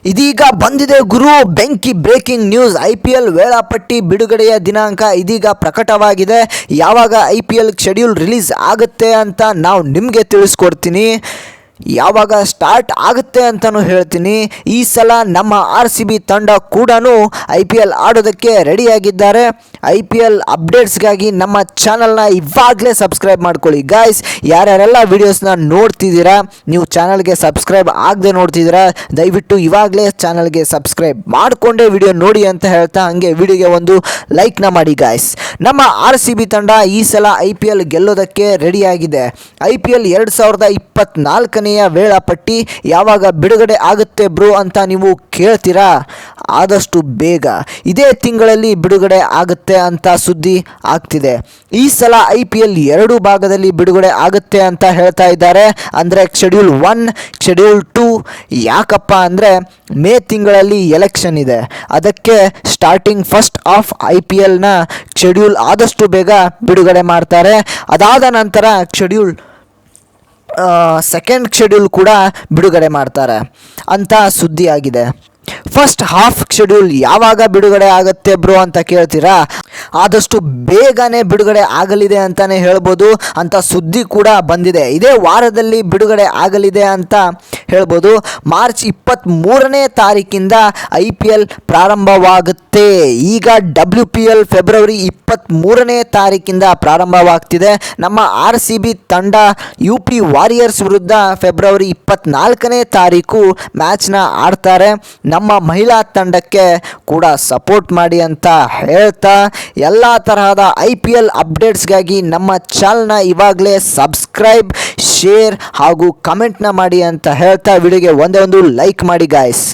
ಇದೀಗ ಬಂದಿದೆ ಗುರು ಬೆಂಕಿ ಬ್ರೇಕಿಂಗ್ ನ್ಯೂಸ್. IPL ವೇಳಾಪಟ್ಟಿ ಬಿಡುಗಡೆಯ ದಿನಾಂಕ ಇದೀಗ ಪ್ರಕಟವಾಗಿದೆ. ಯಾವಾಗ IPL ಶೆಡ್ಯೂಲ್ ರಿಲೀಸ್ ಆಗುತ್ತೆ ಅಂತ ನಾವು ನಿಮಗೆ ತಿಳಿಸ್ಕೊಡ್ತೀನಿ. ಯಾವಾಗ ಸ್ಟಾರ್ಟ್ ಆಗುತ್ತೆ ಅಂತಲೂ ಹೇಳ್ತೀನಿ. ಈ ಸಲ ನಮ್ಮ RCB ತಂಡ ಕೂಡ IPL ಆಡೋದಕ್ಕೆ ರೆಡಿಯಾಗಿದ್ದಾರೆ. IPL ಅಪ್ಡೇಟ್ಸ್ಗಾಗಿ ನಮ್ಮ ಚಾನಲ್ನ ಇವಾಗಲೇ ಸಬ್ಸ್ಕ್ರೈಬ್ ಮಾಡ್ಕೊಳ್ಳಿ ಗಾಯ್ಸ್. ಯಾರ್ಯಾರೆಲ್ಲ ವೀಡಿಯೋಸ್ನ ನೋಡ್ತಿದ್ದೀರಾ, ನೀವು ಚಾನಲ್ಗೆ ಸಬ್ಸ್ಕ್ರೈಬ್ ಆಗದೆ ನೋಡ್ತಿದ್ದೀರಾ, ದಯವಿಟ್ಟು ಇವಾಗಲೇ ಚಾನಲ್ಗೆ ಸಬ್ಸ್ಕ್ರೈಬ್ ಮಾಡಿಕೊಂಡೇ ವಿಡಿಯೋ ನೋಡಿ ಅಂತ ಹೇಳ್ತಾ ಹಾಗೆ ವಿಡಿಯೋಗೆ ಒಂದು ಲೈಕ್ನ ಮಾಡಿ ಗಾಯ್ಸ್. ನಮ್ಮ RCB ತಂಡ ಈ ಸಲ IPL ಗೆಲ್ಲೋದಕ್ಕೆ ರೆಡಿಯಾಗಿದೆ. IPL 2024 ವೇಳಾಪಟ್ಟಿ ಯಾವಾಗ ಬಿಡುಗಡೆ ಆಗುತ್ತೆ ಬ್ರೋ ಅಂತ ನೀವು ಕೇಳ್ತೀರಾ. ಆದಷ್ಟು ಬೇಗ ಇದೇ ತಿಂಗಳಲ್ಲಿ ಬಿಡುಗಡೆ ಆಗುತ್ತೆ ಅಂತ ಸುದ್ದಿ ಆಗ್ತಿದೆ. ಈ ಸಲ IPL 2 ಭಾಗದಲ್ಲಿ ಬಿಡುಗಡೆ ಆಗುತ್ತೆ ಅಂತ ಹೇಳ್ತಾ ಇದ್ದಾರೆ. ಅಂದರೆ ಶೆಡ್ಯೂಲ್ 1, ಶೆಡ್ಯೂಲ್ 2. ಯಾಕಪ್ಪ ಅಂದರೆ ಮೇ ತಿಂಗಳಲ್ಲಿ ಎಲೆಕ್ಷನ್ ಇದೆ. ಅದಕ್ಕೆ ಸ್ಟಾರ್ಟಿಂಗ್ ಫಸ್ಟ್ ಆಫ್ IPLನ ಶೆಡ್ಯೂಲ್ ಆದಷ್ಟು ಬೇಗ ಬಿಡುಗಡೆ ಮಾಡ್ತಾರೆ. ಅದಾದ ನಂತರ ಸೆಕೆಂಡ್ ಶೆಡ್ಯೂಲ್ ಕೂಡ ಬಿಡುಗಡೆ ಮಾಡ್ತಾರೆ ಅಂತ ಸುದ್ದಿ ಆಗಿದೆ. ಫಸ್ಟ್ ಹಾಫ್ ಶೆಡ್ಯೂಲ್ ಯಾವಾಗ ಬಿಡುಗಡೆ ಆಗುತ್ತೆ ಬ್ರೋ ಅಂತ ಕೇಳ್ತೀರಾ. ಆದಷ್ಟು ಬೇಗನೆ ಬಿಡುಗಡೆ ಆಗಲಿದೆ ಅಂತಲೇ ಹೇಳ್ಬೋದು ಅಂತ ಸುದ್ದಿ ಕೂಡ ಬಂದಿದೆ. ಇದೇ ವಾರದಲ್ಲಿ ಬಿಡುಗಡೆ ಆಗಲಿದೆ ಅಂತ ಹೇಳ್ಬೋದು. ಮಾರ್ಚ್ 23ನೇ ತಾರೀಕಿಂದ IPL ಪ್ರಾರಂಭವಾಗುತ್ತೆ. ಈಗ WPL ಫೆಬ್ರವರಿ 23ನೇ ತಾರೀಕಿಂದ ಪ್ರಾರಂಭವಾಗ್ತಿದೆ. ನಮ್ಮ RCB ತಂಡ UP ವಾರಿಯರ್ಸ್ ವಿರುದ್ಧ ಫೆಬ್ರವರಿ 24ನೇ ತಾರೀಕು ಮ್ಯಾಚ್ನ ಆಡ್ತಾರೆ. ನಮ್ಮ ಮಹಿಳಾ ತಂಡಕ್ಕೆ ಕೂಡ ಸಪೋರ್ಟ್ ಮಾಡಿ ಅಂತ ಹೇಳ್ತಾ ಎಲ್ಲ ತರಹದ IPL ಅಪ್ಡೇಟ್ಸ್ಗಾಗಿ ನಮ್ಮ ಚಾನಲ್ನ ಇವಾಗಲೇ ಸಬ್ಸ್ಕ್ರೈಬ್, ಶೇರ್ ಹಾಗೂ ಕಮೆಂಟ್ನ ಮಾಡಿ ಅಂತ ಹೇಳ್ತಾ ವಿಡಿಯೋಗೆ ಒಂದೇ ಒಂದು ಲೈಕ್ ಮಾಡಿ ಗಾಯ್ಸ್.